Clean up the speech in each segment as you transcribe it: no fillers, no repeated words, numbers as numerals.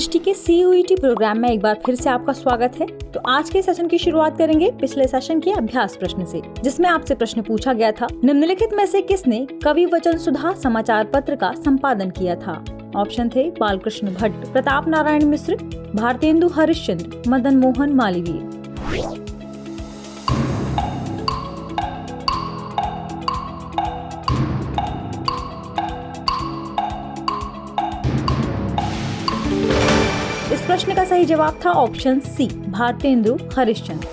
दृष्टि के CUET programme में एक बार फिर से आपका स्वागत है। तो आज के सेशन की शुरुआत करेंगे पिछले सेशन के अभ्यास प्रश्न से, जिसमें आपसे प्रश्न पूछा गया था, निम्नलिखित में से किसने कवि वचन सुधा समाचार पत्र का संपादन किया था। ऑप्शन थे बालकृष्ण भट्ट, प्रताप नारायण मिश्र, भारतेंदु हरिश्चंद्र, मदन मोहन मालवीय। इस प्रश्न का सही जवाब था ऑप्शन सी, भारतेंदु हरिश्चंद्र।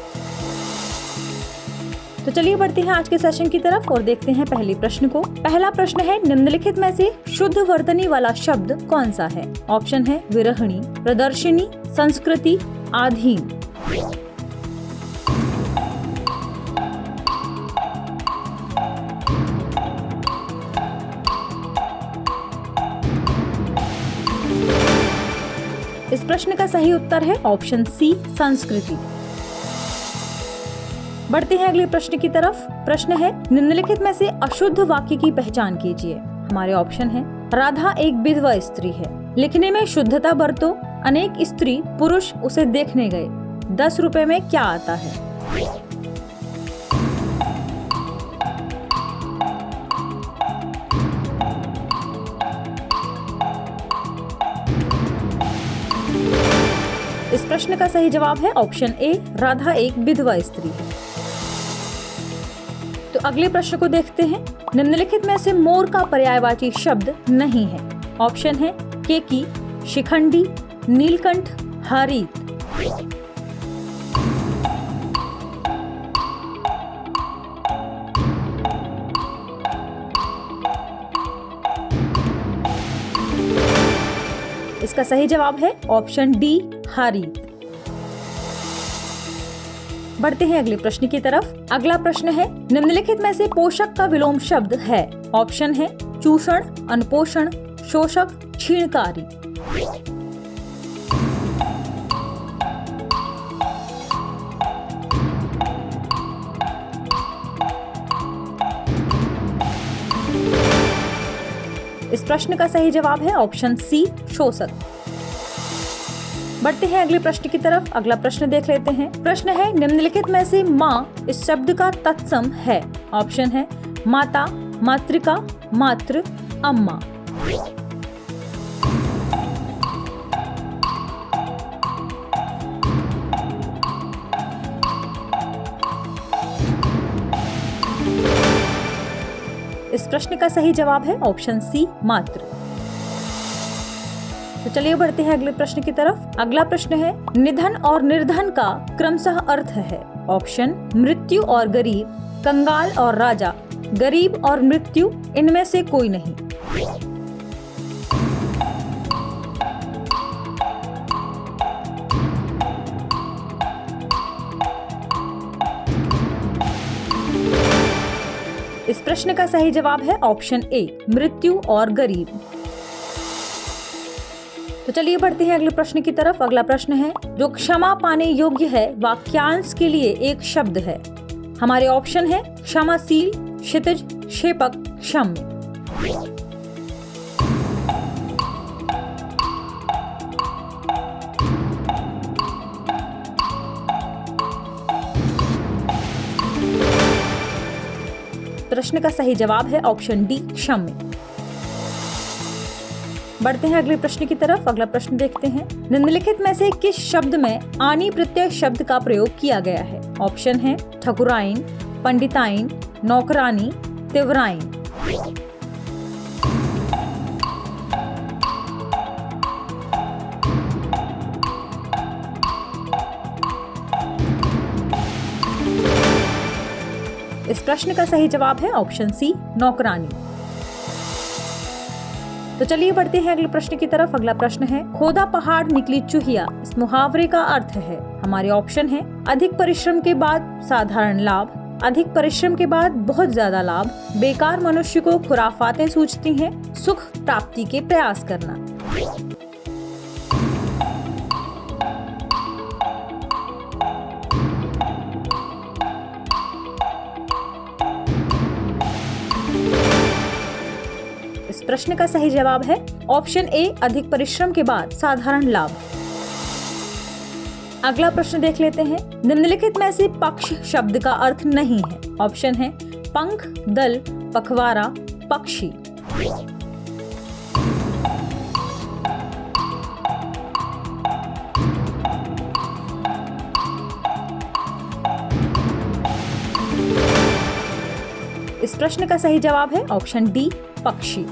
तो चलिए बढ़ते हैं आज के सेशन की तरफ और देखते हैं पहले प्रश्न को। पहला प्रश्न है, निम्नलिखित में से शुद्ध वर्तनी वाला शब्द कौन सा है। ऑप्शन है विरहणी, प्रदर्शनी, संस्कृति, आधीन। इस प्रश्न का सही उत्तर है ऑप्शन सी, संस्कृति। बढ़ते हैं अगले प्रश्न की तरफ। प्रश्न है, निम्नलिखित में से अशुद्ध वाक्य की पहचान कीजिए। हमारे ऑप्शन है, राधा एक विधवा स्त्री है, लिखने में शुद्धता बरतो, अनेक स्त्री पुरुष उसे देखने गए, 10 रुपए में क्या आता है। इस प्रश्न का सही जवाब है ऑप्शन ए, राधा एक विधवा स्त्री है। तो अगले प्रश्न को देखते हैं। निम्नलिखित में से मोर का पर्यायवाची शब्द नहीं है। ऑप्शन है केकी, शिखंडी, नीलकंठ, हारीत। इसका सही जवाब है ऑप्शन डी, हारीत। बढ़ते हैं अगले प्रश्न की तरफ। अगला प्रश्न है, निम्नलिखित में से पोषक का विलोम शब्द है। ऑप्शन है चूषण, अनपोषण, शोषक, क्षीणकारी। इस प्रश्न का सही जवाब है ऑप्शन सी, शोषक। बढ़ते हैं अगले प्रश्न की तरफ। अगला प्रश्न देख लेते हैं। प्रश्न है, निम्नलिखित में से माँ इस शब्द का तत्सम है। ऑप्शन है माता, मातृका, मातृ, अम्मा। इस प्रश्न का सही जवाब है ऑप्शन सी, मातृ। तो चलिए बढ़ते हैं अगले प्रश्न की तरफ। अगला प्रश्न है, निधन और निर्धन का क्रमशः अर्थ है। ऑप्शन मृत्यु और गरीब, कंगाल और राजा, गरीब और मृत्यु, इनमें से कोई नहीं। इस प्रश्न का सही जवाब है ऑप्शन ए, मृत्यु और गरीब। तो चलिए बढ़ते हैं अगले प्रश्न की तरफ। अगला प्रश्न है, जो क्षमा पाने योग्य है वाक्यांश के लिए एक शब्द है। हमारे ऑप्शन है क्षमाशील, क्षितिज, क्षेपक, क्षम्य। प्रश्न का सही जवाब है ऑप्शन डी, क्षम्य। बढ़ते हैं अगले प्रश्न की तरफ। अगला प्रश्न देखते हैं, निम्नलिखित में से किस शब्द में आनी प्रत्यय शब्द का प्रयोग किया गया है। ऑप्शन है ठकुराइन, पंडिताइन, नौकरानी, तिवराइन। इस प्रश्न का सही जवाब है ऑप्शन सी, नौकरानी। तो चलिए बढ़ते हैं अगले प्रश्न की तरफ। अगला प्रश्न है, खोदा पहाड़ निकली चूहिया, इस मुहावरे का अर्थ है। हमारे ऑप्शन है अधिक परिश्रम के बाद साधारण लाभ, अधिक परिश्रम के बाद बहुत ज्यादा लाभ, बेकार मनुष्य को खुराफातें सूझती हैं, सुख प्राप्ति के प्रयास करना। प्रश्न का सही जवाब है ऑप्शन ए, अधिक परिश्रम के बाद साधारण लाभ। अगला प्रश्न देख लेते हैं। निम्नलिखित में से पक्ष शब्द का अर्थ नहीं है। ऑप्शन है पंख, दल, पखवाड़ा, पक्षी। इस प्रश्न का सही जवाब है ऑप्शन डी, पक्षी।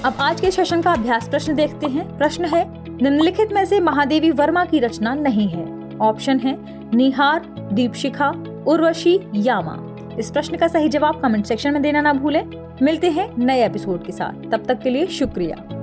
अब आज के सेशन का अभ्यास प्रश्न देखते हैं। प्रश्न है, निम्नलिखित में से महादेवी वर्मा की रचना नहीं है। ऑप्शन है निहार, दीपशिखा, उर्वशी, यामा। इस प्रश्न का सही जवाब कमेंट सेक्शन में देना ना भूलें। मिलते हैं नए एपिसोड के साथ, तब तक के लिए शुक्रिया।